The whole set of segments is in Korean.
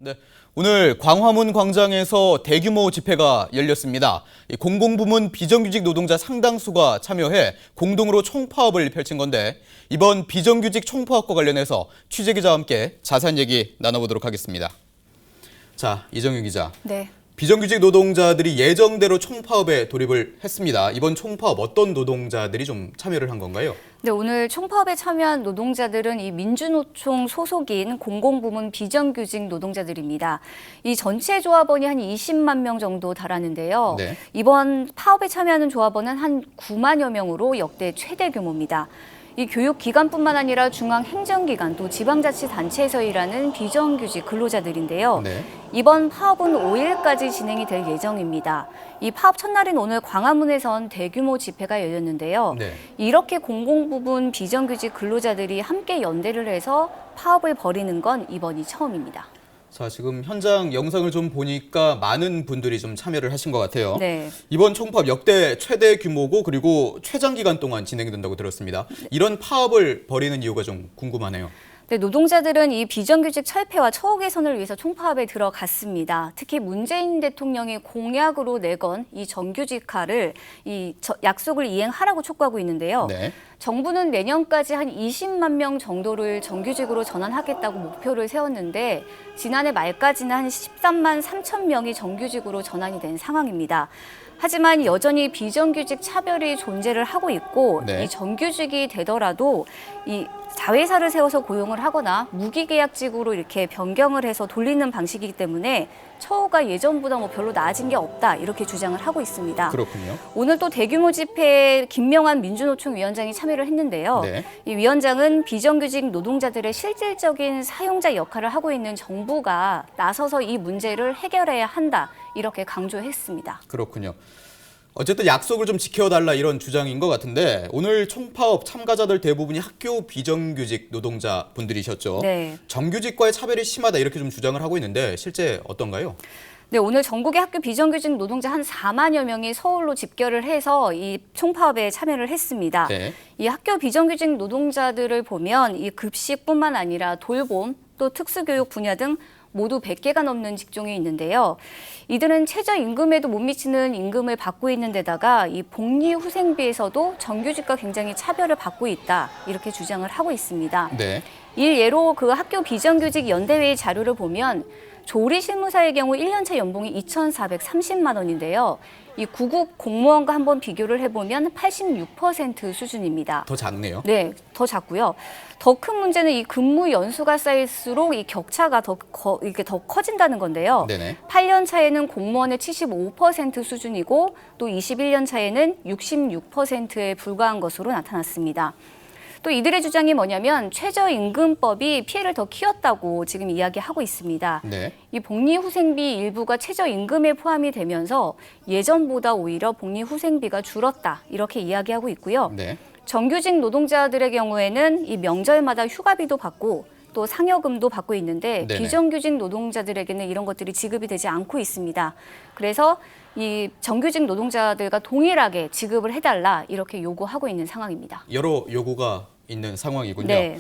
네, 오늘 광화문 광장에서 대규모 집회가 열렸습니다. 공공부문 비정규직 노동자 상당수가 참여해 공동으로 총파업을 펼친 건데 이번 비정규직 총파업과 관련해서 취재기자와 함께 자세한 얘기 나눠보도록 하겠습니다. 자, 이정유 기자. 네. 비정규직 노동자들이 예정대로 총파업에 돌입을 했습니다. 이번 총파업 어떤 노동자들이 좀 참여를 한 건가요? 네, 오늘 총파업에 참여한 노동자들은 이 민주노총 소속인 공공부문 비정규직 노동자들입니다. 이 전체 조합원이 한 20만 명 정도 달하는데요. 네. 이번 파업에 참여하는 조합원은 한 9만여 명으로 역대 최대 규모입니다. 이 교육기관뿐만 아니라 중앙행정기관 또 지방자치단체에서 일하는 비정규직 근로자들인데요. 네. 이번 파업은 5일까지 진행이 될 예정입니다. 이 파업 첫날인 오늘 광화문에선 대규모 집회가 열렸는데요. 네. 이렇게 공공부문 비정규직 근로자들이 함께 연대를 해서 파업을 벌이는 건 이번이 처음입니다. 자, 지금 현장 영상을 좀 보니까 많은 분들이 좀 참여를 하신 것 같아요. 네. 이번 총파업 역대 최대 규모고 그리고 최장 기간 동안 진행이 된다고 들었습니다. 이런 파업을 벌이는 이유가 좀 궁금하네요. 네, 노동자들은 이 비정규직 철폐와 처우 개선을 위해서 총파업에 들어갔습니다. 특히 문재인 대통령이 공약으로 내건 이 정규직화를 약속을 이행하라고 촉구하고 있는데요. 네. 정부는 내년까지 한 20만 명 정도를 정규직으로 전환하겠다고 목표를 세웠는데 지난해 말까지는 한 13만 3천 명이 정규직으로 전환이 된 상황입니다. 하지만 여전히 비정규직 차별이 존재를 하고 있고 네. 이 정규직이 되더라도 이 자회사를 세워서 고용을 하거나 무기계약직으로 이렇게 변경을 해서 돌리는 방식이기 때문에 처우가 예전보다 별로 나아진 게 없다 이렇게 주장을 하고 있습니다. 그렇군요. 오늘 또 대규모 집회에 김명환 민주노총 위원장이 참여를 했는데요. 네. 이 위원장은 비정규직 노동자들의 실질적인 사용자 역할을 하고 있는 정부가 나서서 이 문제를 해결해야 한다 이렇게 강조했습니다. 그렇군요. 어쨌든 약속을 좀 지켜달라 이런 주장인 것 같은데 오늘 총파업 참가자들 대부분이 학교 비정규직 노동자 분들이셨죠. 네. 정규직과의 차별이 심하다 이렇게 좀 주장을 하고 있는데 실제 어떤가요? 네, 오늘 전국의 학교 비정규직 노동자 한 4만여 명이 서울로 집결을 해서 이 총파업에 참여를 했습니다. 네. 이 학교 비정규직 노동자들을 보면 이 급식뿐만 아니라 돌봄 또 특수교육 분야 등 모두 100개가 넘는 직종이 있는데요. 이들은 최저임금에도 못 미치는 임금을 받고 있는 데다가 이 복리후생비에서도 정규직과 굉장히 차별을 받고 있다 이렇게 주장을 하고 있습니다. 네. 이 예로 그 학교 비정규직 연대회의 자료를 보면 조리실무사의 경우 1년차 연봉이 2,430만 원인데요. 이 구급 공무원과 한번 비교를 해보면 86% 수준입니다. 더 작네요. 네, 더 작고요. 더 큰 문제는 이 근무 연수가 쌓일수록 이 격차가 이렇게 더 커진다는 건데요. 네네. 8년 차에는 공무원의 75% 수준이고 또 21년 차에는 66%에 불과한 것으로 나타났습니다. 또 이들의 주장이 뭐냐면 최저임금법이 피해를 더 키웠다고 지금 이야기하고 있습니다. 네. 이 복리후생비 일부가 최저임금에 포함이 되면서 예전보다 오히려 복리후생비가 줄었다 이렇게 이야기하고 있고요. 네. 정규직 노동자들의 경우에는 이 명절마다 휴가비도 받고 또 상여금도 받고 있는데 네네. 비정규직 노동자들에게는 이런 것들이 지급이 되지 않고 있습니다. 그래서 이 정규직 노동자들과 동일하게 지급을 해달라 이렇게 요구하고 있는 상황입니다. 여러 요구가 있는 상황이군요. 네.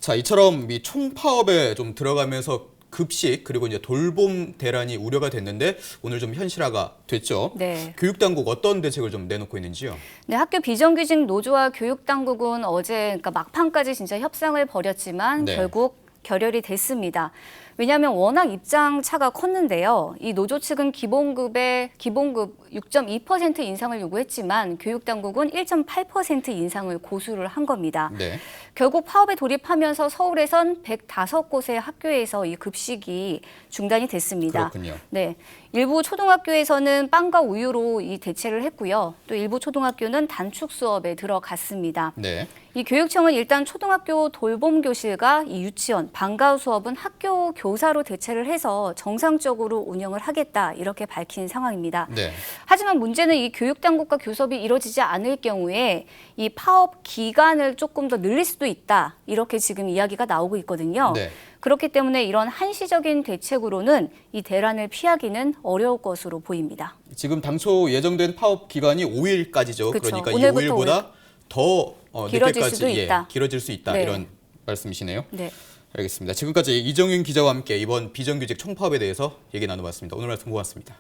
자, 이처럼 이 총파업에 좀 들어가면서 급식 그리고 이제 돌봄 대란이 우려가 됐는데 오늘 좀 현실화가 됐죠. 네. 교육당국 어떤 대책을 좀 내놓고 있는지요? 네, 학교 비정규직 노조와 교육당국은 어제 그러니까 막판까지 진짜 협상을 벌였지만 네. 결국 결렬이 됐습니다. 왜냐하면 워낙 입장 차가 컸는데요. 이 노조 측은 기본급 6.2% 인상을 요구했지만 교육당국은 1.8% 인상을 고수를 한 겁니다. 네. 결국 파업에 돌입하면서 서울에선 105곳의 학교에서 이 급식이 중단이 됐습니다. 그렇군요. 네, 일부 초등학교에서는 빵과 우유로 이 대체를 했고요. 또 일부 초등학교는 단축 수업에 들어갔습니다. 네. 이 교육청은 일단 초등학교 돌봄 교실과 이 유치원, 방과후 수업은 학교 교사로 대체를 해서 정상적으로 운영을 하겠다 이렇게 밝힌 상황입니다. 네. 하지만 문제는 이 교육당국과 교섭이 이루어지지 않을 경우에 이 파업 기간을 조금 더 늘릴 수도 있다 이렇게 지금 이야기가 나오고 있거든요. 네. 그렇기 때문에 이런 한시적인 대책으로는 이 대란을 피하기는 어려울 것으로 보입니다. 지금 당초 예정된 파업 기간이 5일까지죠. 그쵸. 그러니까 이 오늘부터 5일보다 더 길어질 늦게까지 수도 있다. 길어질 수 있다 네. 이런 말씀이시네요. 네. 알겠습니다. 지금까지 이정윤 기자와 함께 이번 비정규직 총파업에 대해서 얘기 나눠봤습니다. 오늘 말씀 고맙습니다.